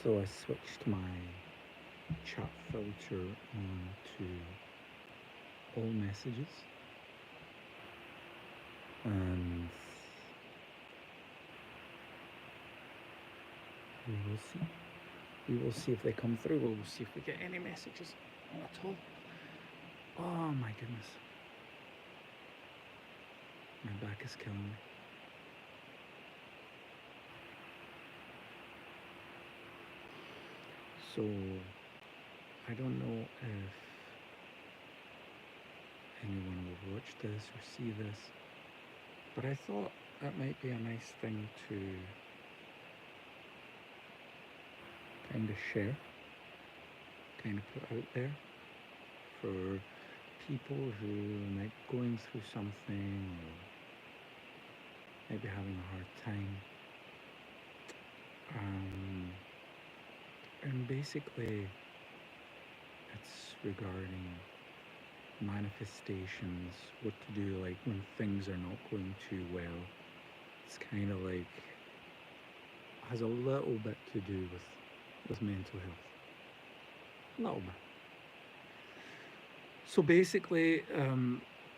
So I switched my chat filter on to all messages, and we will see. We will see if they come through. We'll see if we get any messages at all. Oh my goodness. My back is killing me. So I don't know if anyone will watch this or see this, but I thought that might be a nice thing to kind of share, kind of put out there for people who might be going through something or maybe having a hard time. And basically, it's regarding manifestations, what to do like when things are not going too well. It's kind of like has a little bit to do with mental health. A little bit. So basically,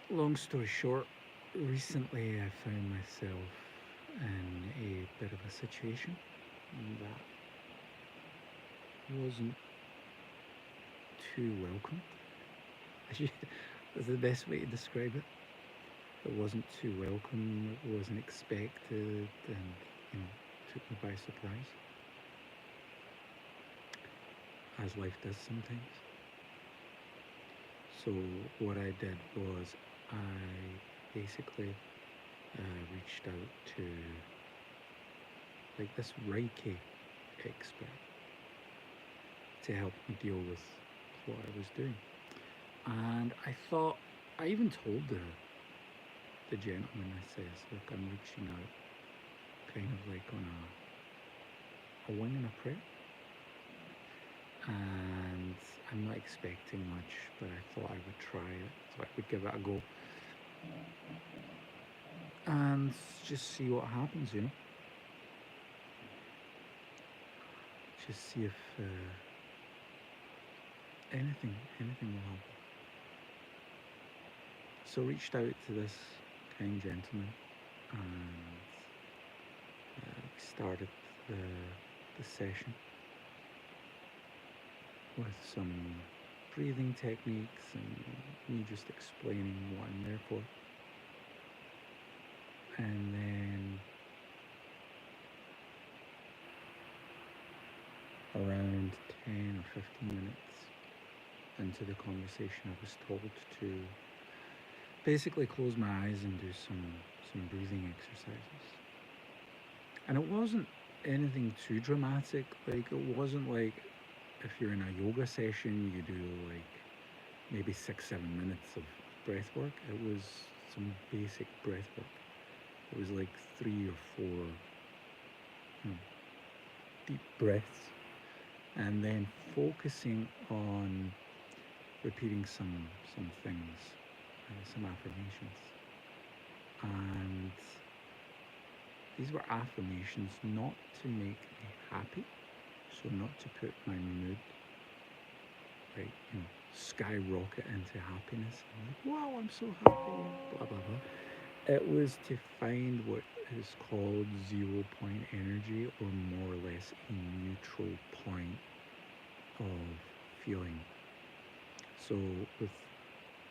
long story short, recently I found myself in a bit of a situation that wasn't too welcome. That's the best way to describe it. It wasn't too welcome, it wasn't expected, and took me by surprise, as life does sometimes. So what I did was I basically reached out to like this Reiki expert to help me deal with what I was doing. And I thought, I even told the gentleman, I says, look, I'm reaching out kind of like on a wing and a prayer. And I'm not expecting much, but I thought I would try it, so I would give it a go. And just see what happens, Just see if anything will happen. So reached out to this kind gentleman and we started the session with some breathing techniques and me just explaining what I'm there for. And then around 10 or 15 minutes into the conversation, I was told to basically close my eyes and do some breathing exercises. And it wasn't anything too dramatic. Like, it wasn't like if you're in a yoga session, you do like maybe 6-7 minutes of breath work. It was some basic breath work. It was like 3 or 4 deep breaths, and then focusing on repeating some things, some affirmations. And these were affirmations not to make me happy, so not to put my mood like skyrocket into happiness. I'm like, wow, I'm so happy, blah blah blah. It was to find what is called 0 point energy, or more or less a neutral point of feeling. So with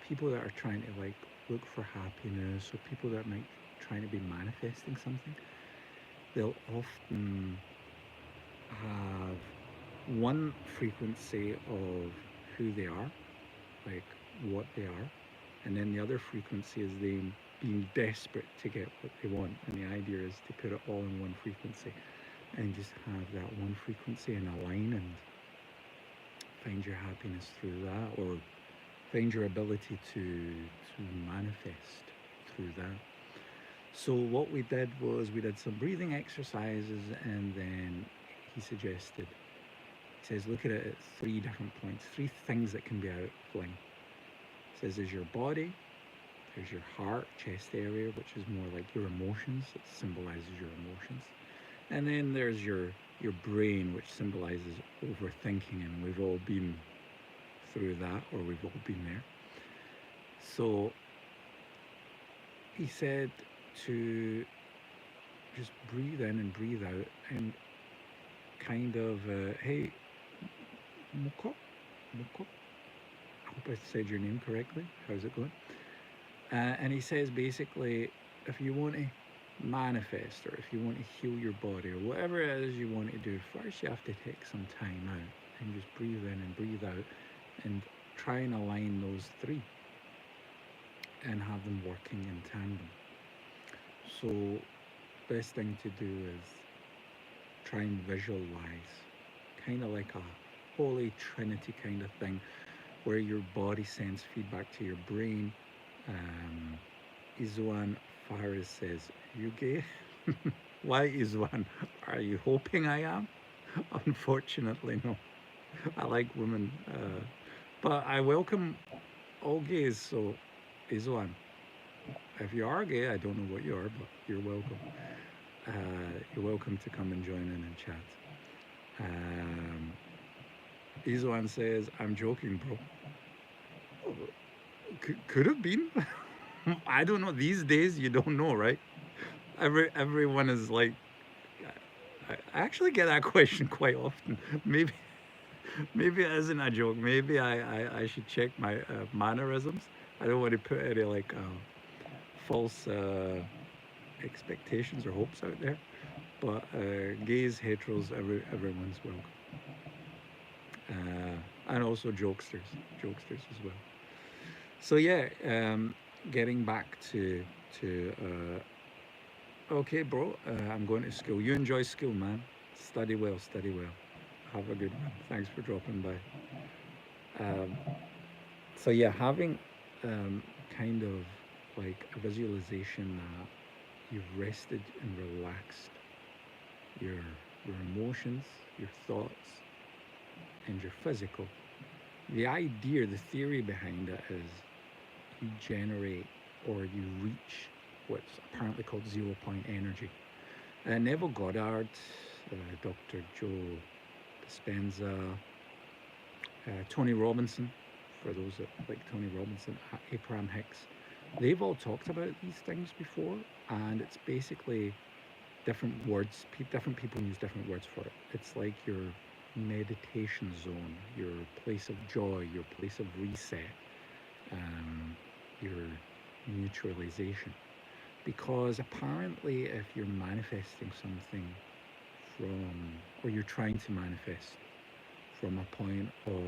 people that are trying to like look for happiness, or people that might trying to be manifesting something, they'll often have one frequency of who they are, like what they are, and then the other frequency is them being desperate to get what they want. And the idea is to put it all in one frequency and just have that one frequency in a line and find your happiness through that, or find your ability to manifest through that. So what we did was we did some breathing exercises, and then he suggested, he says, look at it at 3 different points, 3 things that can be out of line. He says there's your body, there's your heart, chest area, which is more like your emotions, it symbolizes your emotions. And then there's your your brain, which symbolizes overthinking, and we've all been through that, or we've all been there. So he said to just breathe in and breathe out, and kind of, hey, Moko, Moko, I hope I said your name correctly. How's it going? And he says basically, if you want to manifest, or if you want to heal your body, or whatever it is you want to do, first you have to take some time out and just breathe in and breathe out, and try and align those three and have them working in tandem. So, best thing to do is try and visualize, kind of like a holy trinity kind of thing, where your body sends feedback to your brain. Um, Izwan Faris says, "You gay?" Why, Izwan? Are you hoping I am? Unfortunately, no. I like women, but I welcome all gays. So, Izwan, if you are gay, I don't know what you are, but you're welcome. Uh, you're welcome to come and join in and chat. Um, Izwan says, "I'm joking, bro." Could have been. I don't know. These days, you don't know, right? Everyone is like, I actually get that question quite often. Maybe it isn't a joke. Maybe I should check my mannerisms. I don't want to put any like false expectations or hopes out there. But gays, heteros, everyone's welcome. And also jokesters as well. So yeah, getting back to okay, bro. I'm going to school. You enjoy school, man. Study well, study well. Have a good one. Thanks for dropping by. Um, so yeah, having kind of like a visualization that you've rested and relaxed your your emotions, your thoughts, and your physical. The idea, the theory behind it is you generate, or you reach, what's apparently called 0 point energy. Neville Goddard, Dr. Joe Dispenza, Tony Robinson, for those that like Tony Robinson, Abraham Hicks, they've all talked about these things before, and it's basically different words. Different people use different words for it. It's like your meditation zone, your place of joy, your place of reset, um, your neutralization. Because apparently, if you're manifesting something from, or you're trying to manifest from a point of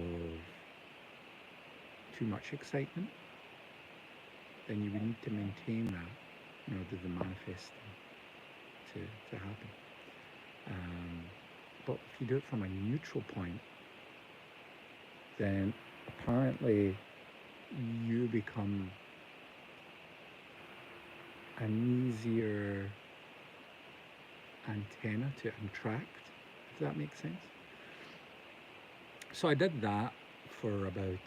too much excitement, then you would need to maintain that in order for the manifesting to happen. But if you do it from a neutral point, then apparently you become an easier antenna to attract, if that makes sense. So I did that for about,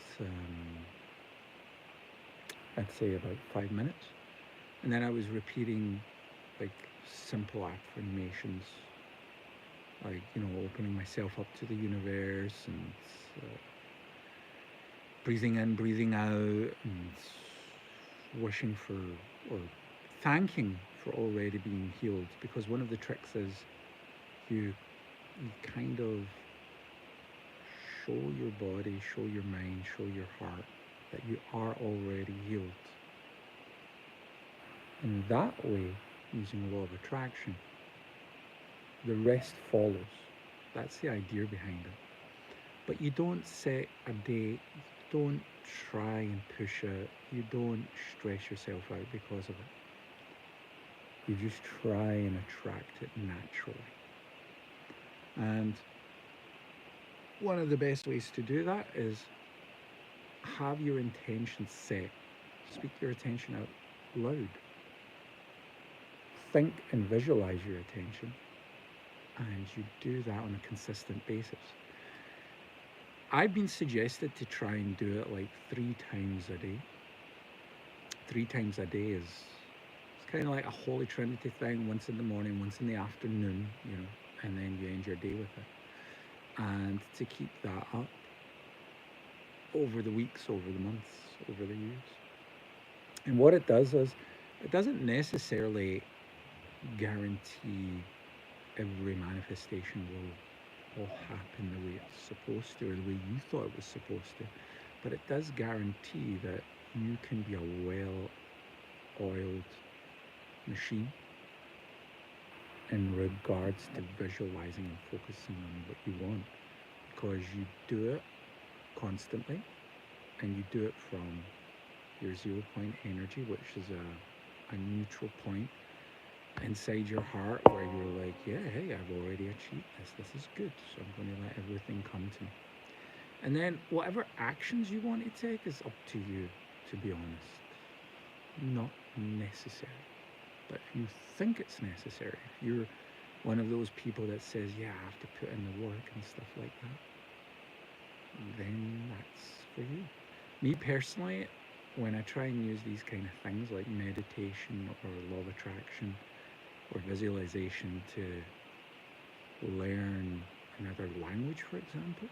I'd say about 5 minutes. And then I was repeating like simple affirmations, like, opening myself up to the universe, and breathing in, breathing out, and wishing for, or thanking for already being healed. Because one of the tricks is you kind of show your body, show your mind, show your heart that you are already healed. And that way, using the law of attraction, the rest follows. That's the idea behind it. But you don't set a date, you don't try and push it, you don't stress yourself out because of it. You just try and attract it naturally. And one of the best ways to do that is have your intention set. Speak your attention out loud. Think and visualize your attention, and you do that on a consistent basis. I've been suggested to try and do it like 3 times a day. 3 times a day is, it's kind of like a Holy Trinity thing. Once in the morning, once in the afternoon, and then you end your day with it. And to keep that up over the weeks, over the months, over the years. And what it does is it doesn't necessarily guarantee every manifestation will happen the way it's supposed to or the way you thought it was supposed to. But it does guarantee that you can be a well oiled machine in regards to visualizing and focusing on what you want because you do it constantly and you do it from your 0 point energy, which is a neutral point inside your heart where you're like, yeah, hey, I've already achieved this. This is good. So I'm going to let everything come to me. And then whatever actions you want to take is up to you, to be honest. Not necessary. But if you think it's necessary, if you're one of those people that says, yeah, I have to put in the work and stuff like that, then that's for you. Me personally, when I try and use these kind of things like meditation or law of attraction or visualization to learn another language, for example,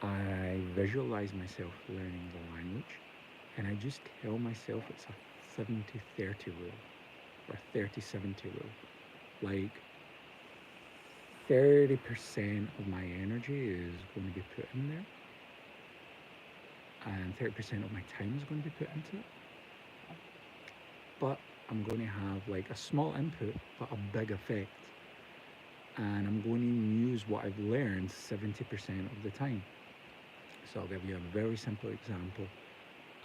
I visualize myself learning the language and I just tell myself it's a 70-30 rule or 30-70 rule. Like 30% of my energy is going to be put in there and 30% of my time is going to be put into it. But I'm going to have like a small input but a big effect. And I'm going to use what I've learned 70% of the time. So I'll give you a very simple example.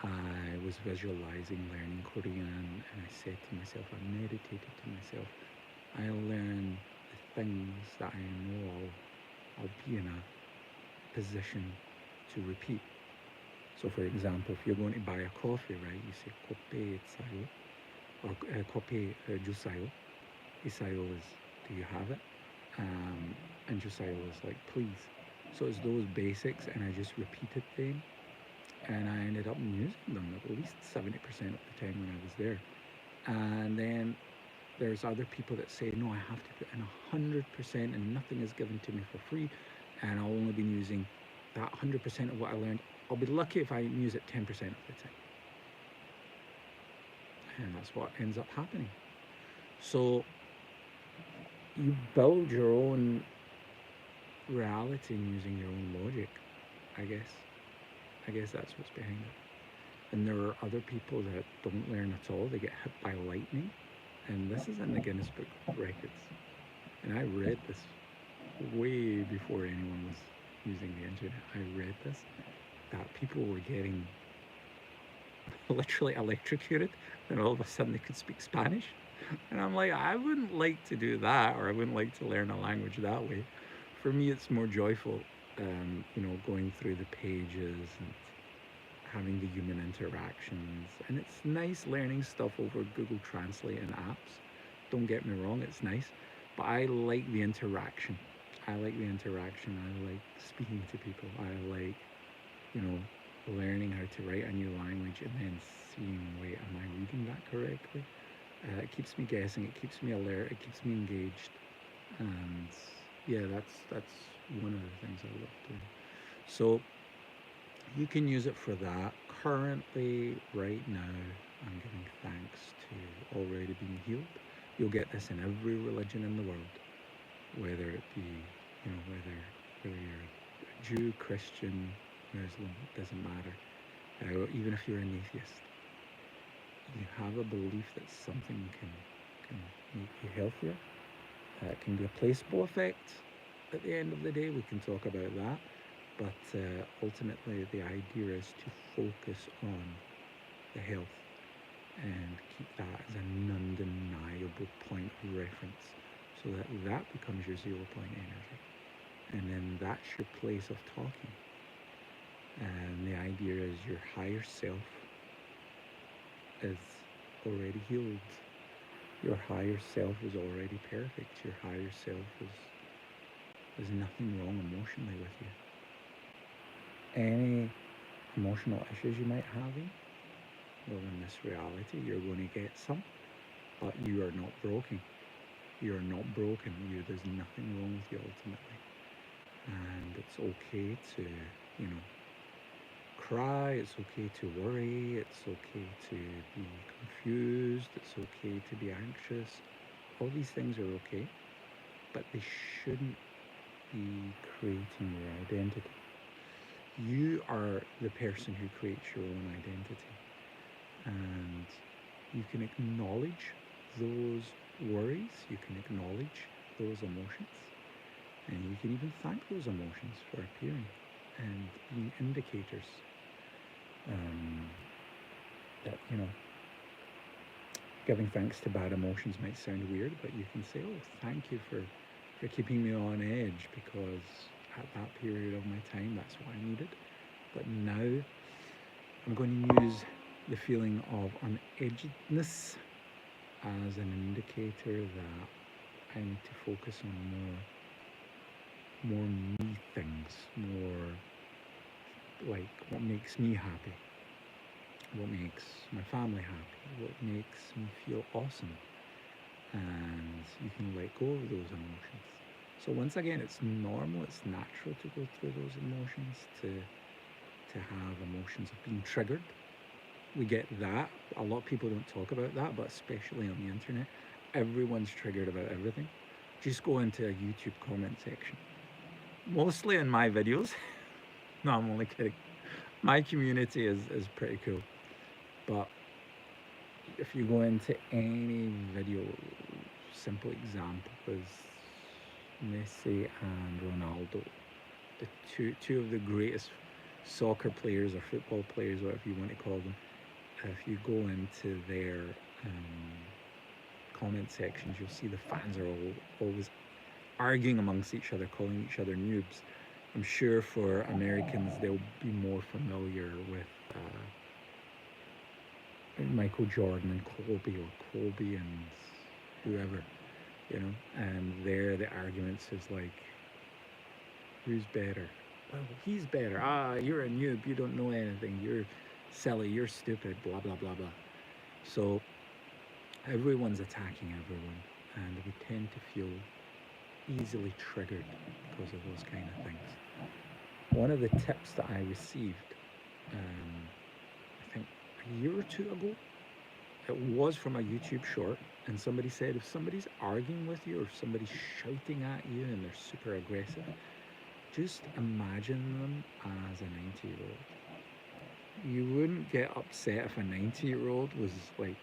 I was visualizing learning Korean and I said to myself, I meditated to myself, I'll learn the things that I know I'll be in a position to repeat. So for example, if you're going to buy a coffee, right, you say kope sayo or kope jusayo. Isayo is do you have it? And jusayo is like please. So it's those basics and I just repeated them and I ended up using them at least 70% of the time when I was there. And then there's other people that say, no, I have to put in 100% and nothing is given to me for free. And I'll only be using that 100% of what I learned. I'll be lucky if I use it 10% of the time. And that's what ends up happening. So you build your own reality using your own logic, I guess. I guess that's what's behind it. And there are other people that don't learn at all. They get hit by lightning. And this is in the Guinness Book of Records. And I read this way before anyone was using the internet. I read this, that people were getting literally electrocuted and all of a sudden they could speak Spanish. And I'm like, I wouldn't like to do that or I wouldn't like to learn a language that way. For me, it's more joyful, going through the pages and having the human interactions. And it's nice learning stuff over Google Translate and apps. Don't get me wrong, it's nice. But I like the interaction. I like the interaction. I like speaking to people. I like, you know, learning how to write a new language and then seeing, wait, am I reading that correctly? It keeps me guessing. It keeps me alert. It keeps me engaged. And yeah, that's one of the things I love doing. So you can use it for that. Currently, right now, I'm giving thanks to already being healed. You'll get this in every religion in the world, whether it be, whether you're a Jew, Christian, Muslim, it doesn't matter. Even if you're an atheist, you have a belief that something can make you healthier. It can be a placebo effect. At the end of the day, we can talk about that. But ultimately, the idea is to focus on the health and keep that as an undeniable point of reference so that that becomes your 0 point energy. And then that's your place of talking. And the idea is your higher self is already healed. Your higher self is already perfect. Your higher self there's nothing wrong emotionally with you. Any emotional issues you might have well, in this reality, you're going to get some, but you are not broken. You're not broken. There's nothing wrong with you ultimately, and it's okay to, cry. It's okay to worry. It's okay to be confused. It's okay to be anxious. All these things are okay, but they shouldn't be creating your identity. You are the person who creates your own identity, and you can acknowledge those worries, you can acknowledge those emotions, and you can even thank those emotions for appearing and being indicators um, that, giving thanks to bad emotions might sound weird, but you can say, oh, thank you for keeping me on edge, because at that period of my time, that's what I needed. But now I'm going to use the feeling of unedgedness as an indicator that I need to focus on more me things, more like what makes me happy, what makes my family happy, what makes me feel awesome, and you can let go of those emotions. So once again, it's normal, it's natural to go through those emotions, to have emotions of being triggered. We get that. A lot of people don't talk about that, but especially on the internet, everyone's triggered about everything. Just go into a YouTube comment section. Mostly in my videos. No, I'm only kidding. My community is pretty cool. But if you go into any video, simple example is Messi and Ronaldo, the two of the greatest soccer players or football players, whatever you want to call them. If you go into their comment sections, you'll see the fans are always arguing amongst each other, calling each other noobs. I'm sure for Americans, they'll be more familiar with Michael Jordan and Kobe, or Kobe and whoever, and there the arguments is like, who's better? Well, he's better. Ah, you're a noob. You don't know anything. You're silly. You're stupid. Blah blah blah blah. So everyone's attacking everyone, and we tend to feel easily triggered because of those kind of things. One of the tips that I received, I think a year or two ago, it was from a YouTube short, and somebody said if somebody's arguing with you or if somebody's shouting at you and they're super aggressive, just imagine them as a 90-year-old. You wouldn't get upset if a 90-year-old was like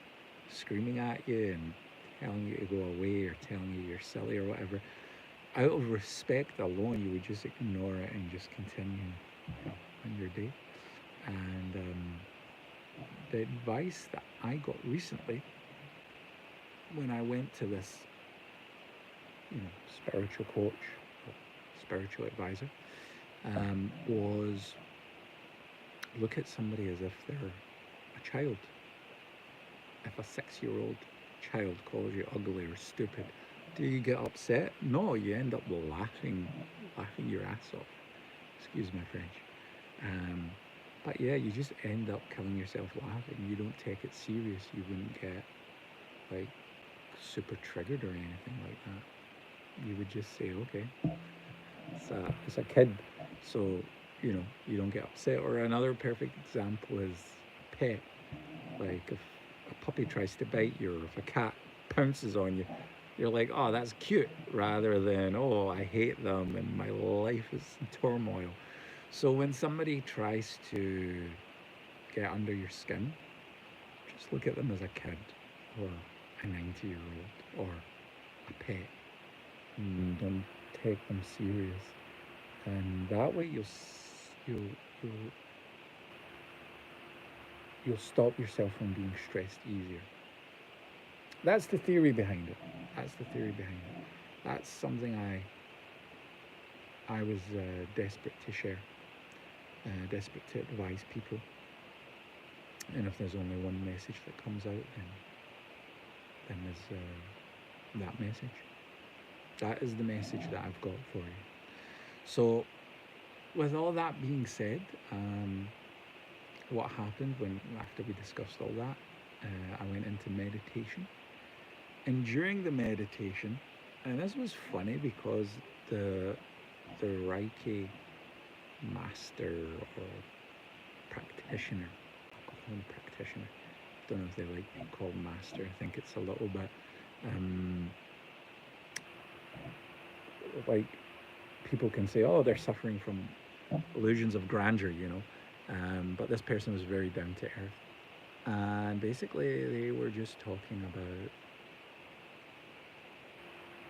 screaming at you and telling you to go away or telling you you're silly or whatever. Out of respect alone, you would just ignore it and just continue on your day. And the advice that I got recently when I went to this, spiritual coach, or spiritual advisor, was look at somebody as if they're a child. If a 6-year-old child calls you ugly or stupid, do you get upset? No, you end up laughing your ass off. Excuse my French. But yeah, you just end up killing yourself laughing. You don't take it serious. You wouldn't get like super triggered or anything like that. You would just say, okay, it's a kid, so you don't get upset. Or another perfect example is a pet. Like if a puppy tries to bite you, or if a cat pounces on you, you're like, oh, that's cute, rather than, oh, I hate them and my life is in turmoil. So when somebody tries to get under your skin, just look at them as a kid, or a 90-year-old, or a pet, and don't take them serious. And that way you'll you'll stop yourself from being stressed easier. That's the theory behind it. That's the theory behind it. That's something I was desperate to share, desperate to advise people. And if there's only one message that comes out, then there's that message. That is the message that I've got for you. So, with all that being said, what happened after we discussed all that? I went into meditation, And during the meditation, and this was funny because the the Reiki master or practitioner, I'll call him practitioner. Don't know if they like being called master. I think it's a little bit um, like people can say, oh, they're suffering from illusions of grandeur, you know. But this person was very down to earth. And basically, they were just talking about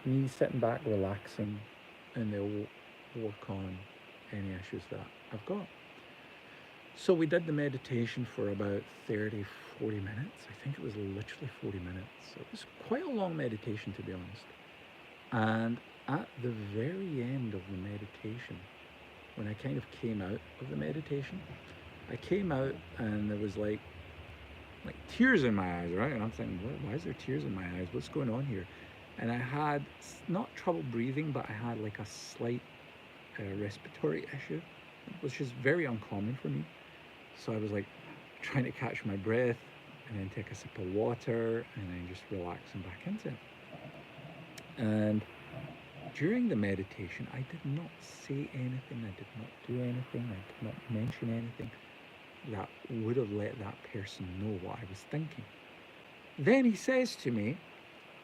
me sitting back, relaxing, and they'll work on any issues that I've got. So we did the meditation for about 30, 40 minutes. I think it was literally 40 minutes. It was quite a long meditation, to be honest. And at the very end of the meditation, when I kind of came out of the meditation, I came out and there was like tears in my eyes, right? And I'm thinking, why is there tears in my eyes? What's going on here? And I had not trouble breathing, but I had like a slight respiratory issue, which is very uncommon for me. So I was like trying to catch my breath and then take a sip of water and then just relaxing back into it. And during the meditation, I did not say anything, I did not do anything, I did not mention anything that would have let that person know what I was thinking. Then he says to me,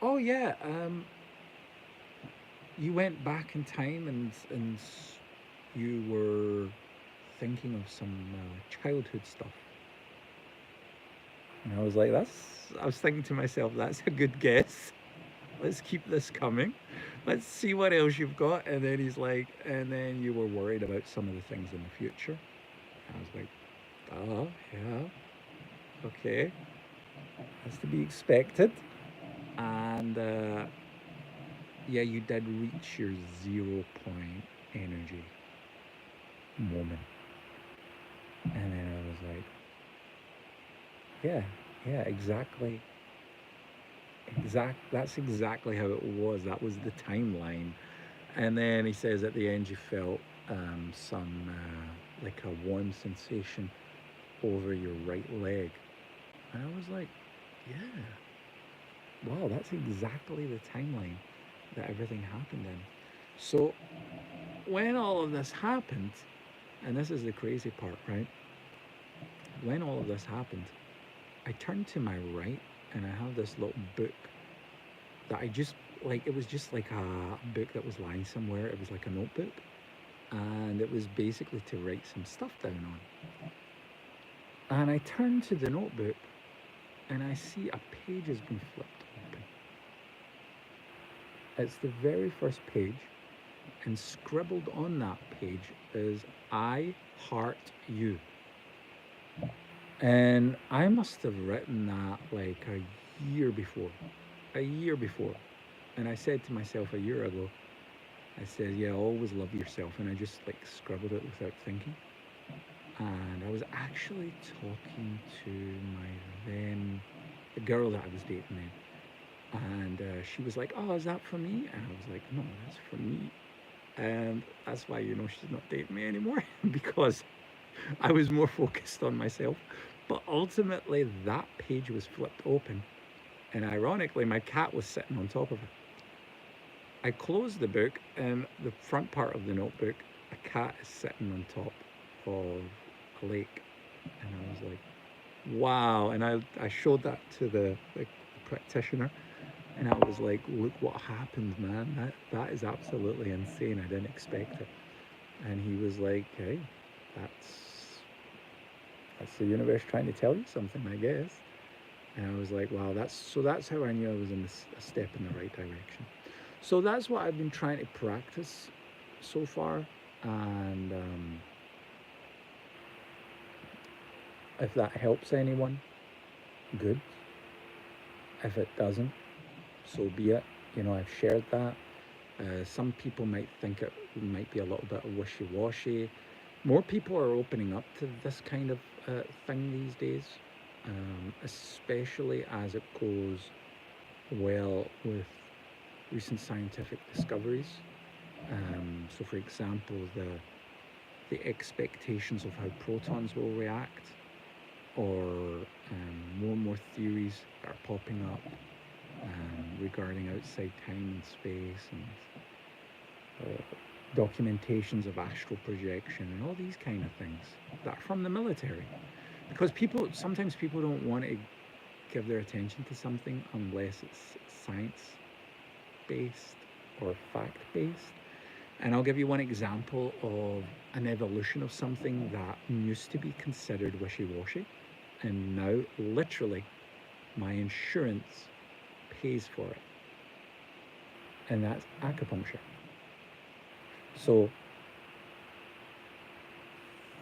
oh yeah, you went back in time and you were thinking of some childhood stuff. And I was like, I was thinking to myself, that's a good guess. Let's keep this coming. Let's see what else you've got. And then he's like, and then you were worried about some of the things in the future. And I was like, oh, yeah, okay. That's to be expected. And yeah, you did reach your 0 point energy moment. And then I was like, yeah, yeah, exactly. That's exactly how it was. That was the timeline. And then he says at the end, you felt some like a warm sensation over your right leg. And I was like, yeah, wow, that's exactly the timeline that everything happened in. So when all of this happened, and this is the crazy part, right? When all of this happened, I turned to my right and I have this little book that I just like, it was just like a book that was lying somewhere. It was like a notebook. And it was basically to write some stuff down on. And I turn to the notebook and I see a page has been flipped open. It's the very first page, and scribbled on that page is I heart you. And I must have written that like a year before. A year before. And I said to myself a year ago, I said, yeah, always love yourself. And I just like scribbled it without thinking. And I was actually talking to my then, the girl that I was dating then. And she was like, oh, is that for me? And I was like, no, that's for me. And that's why, you know, she's not dating me anymore because I was more focused on myself. But ultimately, that page was flipped open. And ironically, my cat was sitting on top of it. I closed the book, and the front part of the notebook, a cat is sitting on top of a lake. And I was like, wow. And I showed that to the practitioner. And I was like, look what happened, man. That is absolutely insane. I didn't expect it. And he was like, hey, that's the universe trying to tell you something, I guess. And I was like, wow, that's how I knew I was in a step in the right direction. So that's what I've been trying to practice so far. And if that helps anyone, good. If it doesn't, so be it. You know, I've shared that. Some people might think it might be a little bit wishy-washy. More people are opening up to this kind of thing these days, especially as it goes well with recent scientific discoveries. So, for example, the expectations of how protons will react, or more and more theories are popping up regarding outside time and space and documentations of astral projection and all these kind of things that are from the military. Because sometimes people don't want to give their attention to something unless it's science based or fact based. And I'll give you one example of an evolution of something that used to be considered wishy washy. And now, literally, my insurance pays for it. And that's acupuncture. So,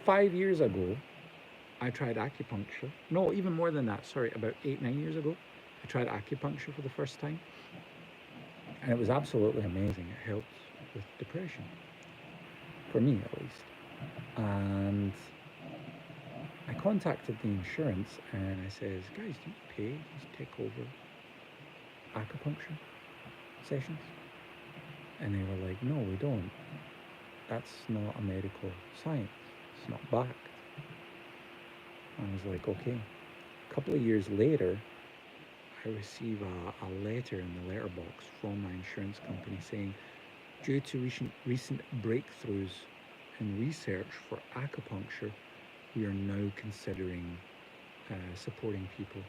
5 years ago, I tried acupuncture. No, even more than that. Sorry, about 8, 9 years ago, I tried acupuncture for the first time. And it was absolutely amazing. It helped with depression, for me at least. And I contacted the insurance and I says, guys, do you pay to take over acupuncture sessions? And they were like, no, we don't. That's not a medical science. It's not backed. I was like, okay. A couple of years later, I receive a letter in the letterbox from my insurance company saying, due to recent breakthroughs in research for acupuncture, we are now considering supporting people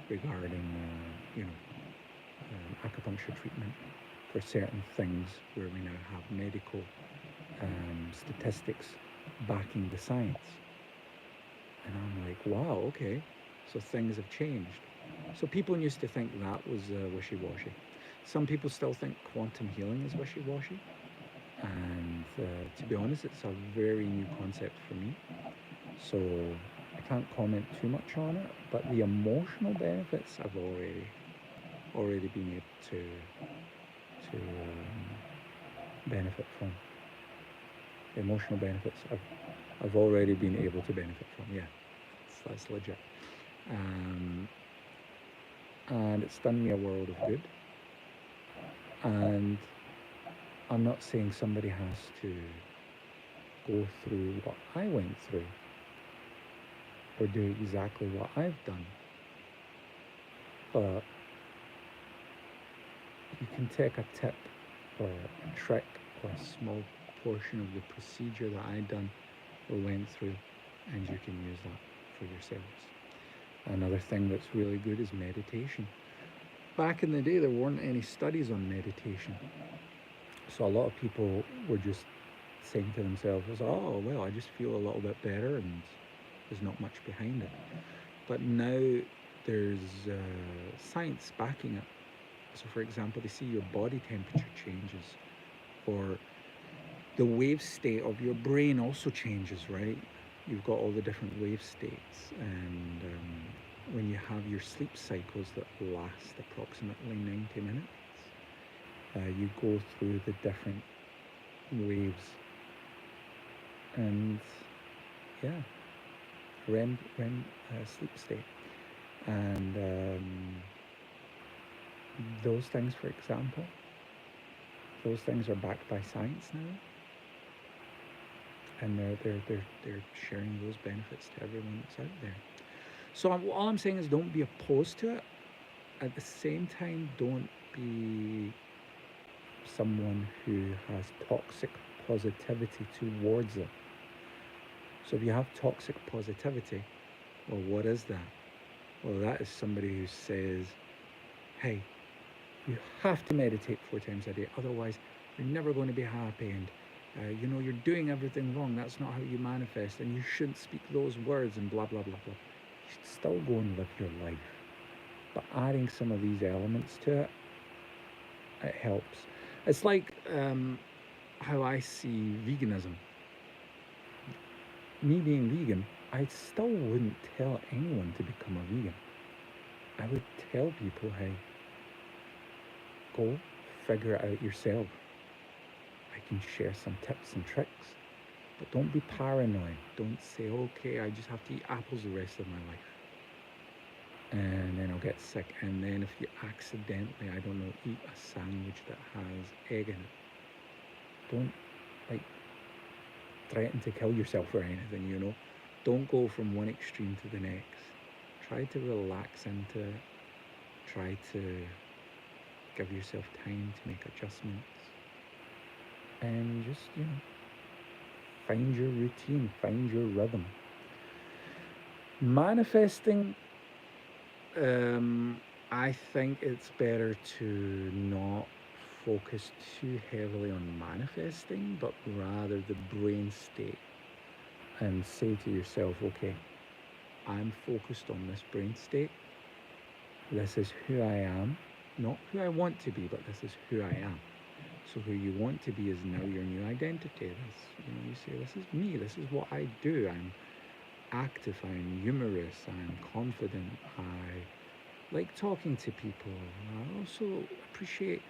regarding, acupuncture treatment for certain things where we now have medical statistics backing the science. And I'm like, wow, okay, so things have changed. So people used to think that was wishy-washy. Some people still think quantum healing is wishy-washy. And to be honest, it's a very new concept for me. So I can't comment too much on it, but the emotional benefits I've already been able to benefit from. The emotional benefits I've already been able to benefit from. Yeah, that's legit. And it's done me a world of good. And I'm not saying somebody has to go through what I went through or do exactly what I've done. But you can take a tip or a trick or a small portion of the procedure that I done or went through, and you can use that for yourselves. Another thing that's really good is meditation. Back in the day, there weren't any studies on meditation. So a lot of people were just saying to themselves, oh, well, I just feel a little bit better and there's not much behind it. But now there's science backing it. So for example, they see your body temperature changes, or the wave state of your brain also changes, right? You've got all the different wave states, and when you have your sleep cycles that last approximately 90 minutes, you go through the different waves, and yeah, REM sleep state, and those things, for example, those things are backed by science now, and they're sharing those benefits to everyone that's out there. So all I'm saying is, don't be opposed to it. At the same time, don't be someone who has toxic positivity towards it. So if you have toxic positivity, well, what is that? Well, that is somebody who says, hey, you have to meditate 4 times a day, otherwise you're never going to be happy, and you're doing everything wrong. That's not how you manifest, and you shouldn't speak those words, and blah, blah, blah, blah. You should still go and live your life. But adding some of these elements to it, it helps. It's like how I see veganism. Me being vegan, I still wouldn't tell anyone to become a vegan. I would tell people, hey, go figure it out yourself. I can share some tips and tricks, but don't be paranoid. Don't say, okay, I just have to eat apples the rest of my life, and then I'll get sick. And then if you accidentally, I don't know, eat a sandwich that has egg in it, don't threaten to kill yourself or anything, Don't go from one extreme to the next. Try to relax into it. Try to give yourself time to make adjustments, and just, find your routine, find your rhythm. Manifesting, I think it's better to not focus too heavily on manifesting, but rather the brain state, and say to yourself, okay, I'm focused on this brain state. This is who I am, not who I want to be, but this is who I am. So who you want to be is now your new identity. You say, this is me. This is what I do. I'm active. I'm humorous. I'm confident. I like talking to people. I also appreciate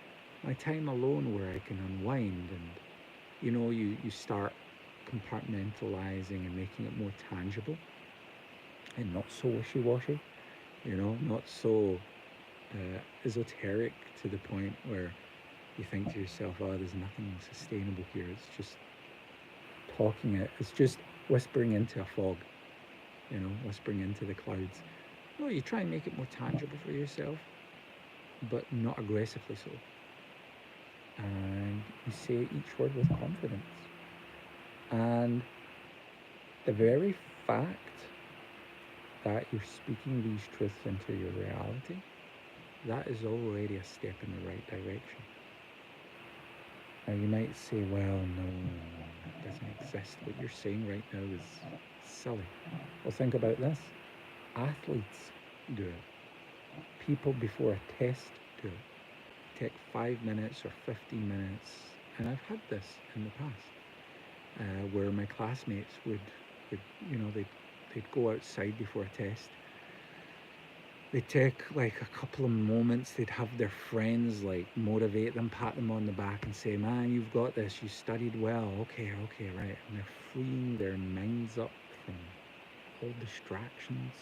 my time alone where I can unwind, and you start compartmentalizing and making it more tangible and not so wishy-washy, not so esoteric to the point where you think to yourself, oh, there's nothing sustainable here. It's just it's just whispering into a fog, whispering into the clouds. No, you try and make it more tangible for yourself, but not aggressively so. And you say each word with confidence. And the very fact that you're speaking these truths into your reality, that is already a step in the right direction. Now you might say, well, no, that doesn't exist. What you're saying right now is silly. Well, think about this. Athletes do it. People before a test do it. Take 5 minutes or 15 minutes, and I've had this in the past, where my classmates would they'd go outside before a test. They'd take like a couple of moments. They'd have their friends like motivate them, pat them on the back, and say, "Man, you've got this. You studied well. Okay, right." And they're freeing their minds up from all distractions.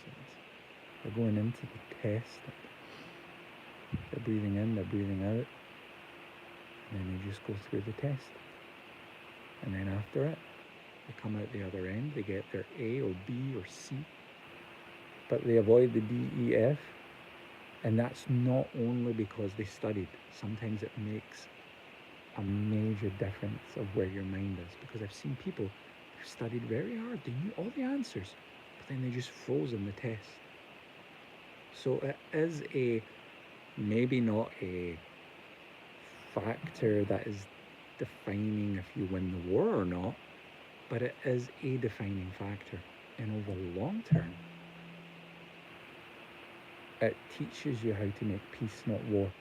They're going into the test. They're breathing in, they're breathing out, and then they just go through the test. And then after it, they come out the other end, they get their A or B or C, but they avoid the D, E, F, and that's not only because they studied. Sometimes it makes a major difference of where your mind is, because I've seen people who studied very hard, they knew all the answers, but then they just froze in the test. So it is maybe not a factor that is defining if you win the war or not, but it is a defining factor. And over the long term, it teaches you how to make peace, not war,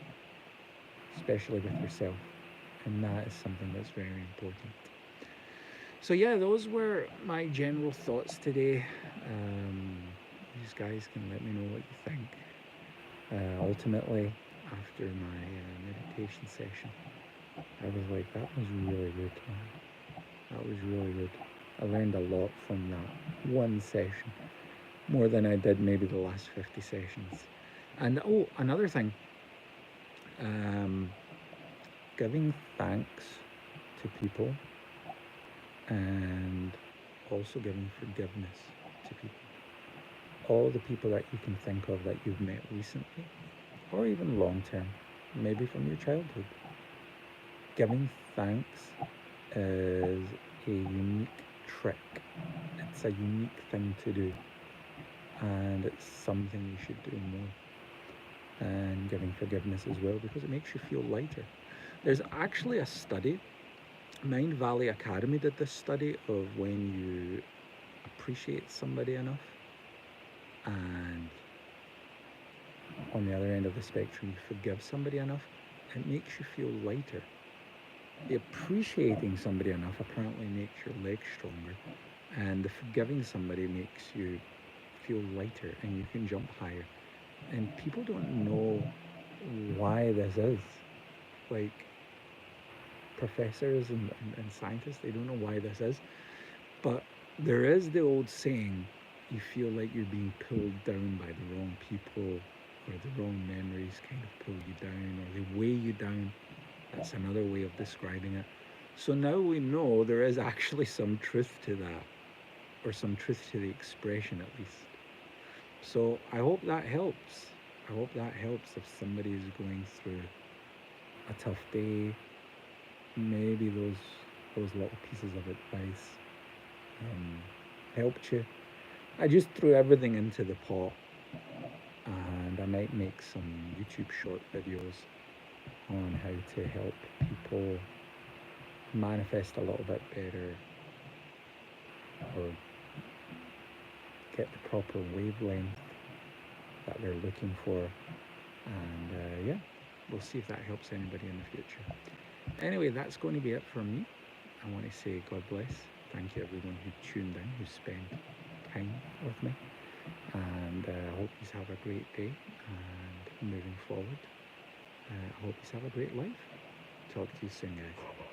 especially with yourself. And that is something that's very important. So yeah, those were my general thoughts today. These guys can let me know what you think. Ultimately, after my meditation session, I was like, that was really good. That was really good. I learned a lot from that one session, more than I did maybe the last 50 sessions. And another thing, giving thanks to people, and also giving forgiveness to people. All the people that you can think of that you've met recently, or even long term, maybe from your childhood. Giving thanks is a unique trick. It's a unique thing to do, and it's something you should do more. And giving forgiveness as well, because it makes you feel lighter. There's actually a study, Mind Valley Academy did this study of when you appreciate somebody enough, and on the other end of the spectrum, you forgive somebody enough, it makes you feel lighter. Appreciating somebody enough apparently makes your legs stronger, and the forgiving somebody makes you feel lighter, and you can jump higher. And people don't know why this is. Like professors and scientists, they don't know why this is. But there is the old saying, you feel like you're being pulled down by the wrong people, or the wrong memories kind of pull you down, or they weigh you down. That's another way of describing it. So now we know there is actually some truth to that, or some truth to the expression at least. So I hope that helps. I hope that helps if somebody is going through a tough day, maybe those little pieces of advice um, helped you. I just threw everything into the pot, and I might make some YouTube short videos on how to help people manifest a little bit better, or get the proper wavelength that they're looking for. And yeah, we'll see if that helps anybody in the future. Anyway, that's going to be it from me. I want to say God bless. Thank you everyone who tuned in, who spent time with me. And I hope you have a great day. And moving forward, I hope you have a great life. Talk to you soon, guys.